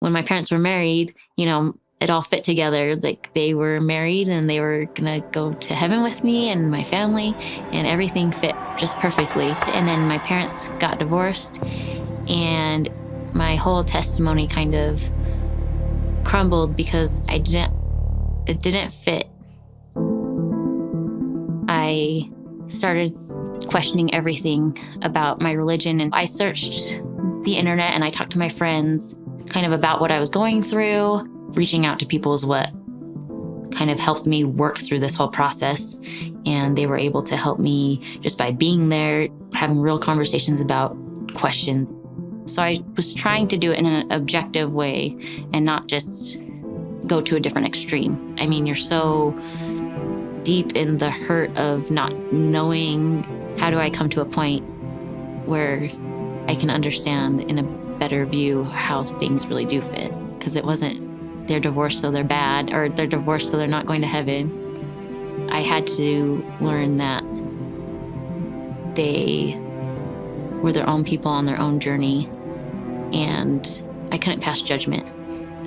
when my parents were married, it all fit together. Like they were married and they were gonna go to heaven with me and my family, and everything fit just perfectly. And then my parents got divorced and my whole testimony kind of crumbled because it didn't fit. I started questioning everything about my religion, and I searched the internet and I talked to my friends kind of about what I was going through. Reaching out to people is what kind of helped me work through this whole process. And they were able to help me just by being there, having real conversations about questions. So I was trying to do it in an objective way and not just go to a different extreme. I mean, you're so deep in the hurt of not knowing, how do I come to a point where I can understand in a better view how things really do fit? Because it wasn't they're divorced so they're bad, or they're divorced so they're not going to heaven. I had to learn that they were their own people on their own journey, and I couldn't pass judgment.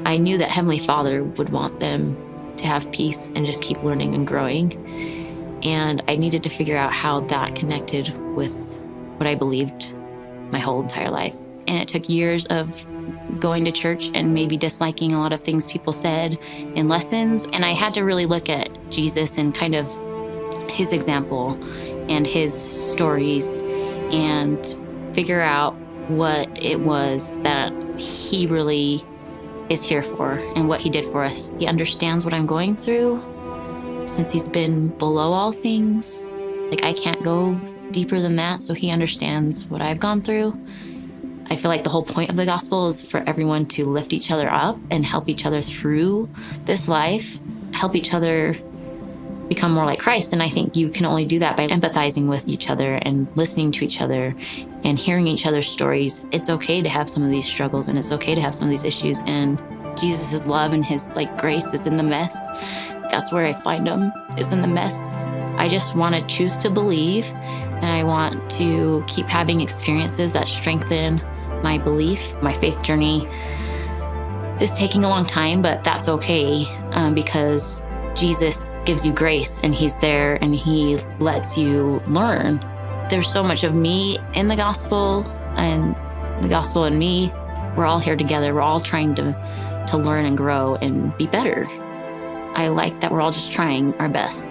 I knew that Heavenly Father would want them to have peace and just keep learning and growing. And I needed to figure out how that connected with what I believed my whole entire life. And it took years of going to church and maybe disliking a lot of things people said in lessons. And I had to really look at Jesus and kind of his example and his stories and figure out what it was that he really is here for and what he did for us. He understands what I'm going through since he's been below all things. Like, I can't go deeper than that, so he understands what I've gone through. I feel like the whole point of the gospel is for everyone to lift each other up and help each other through this life, help each other become more like Christ. And I think you can only do that by empathizing with each other and listening to each other and hearing each other's stories. It's okay to have some of these struggles, and it's okay to have some of these issues. And Jesus' love and his grace is in the mess. That's where I find him, is in the mess. I just want to choose to believe, and I want to keep having experiences that strengthen my belief. My faith journey is taking a long time, but that's okay because Jesus gives you grace, and he's there and he lets you learn. There's so much of me in the gospel and the gospel in me. We're all here together. We're all trying to learn and grow and be better. I like that we're all just trying our best.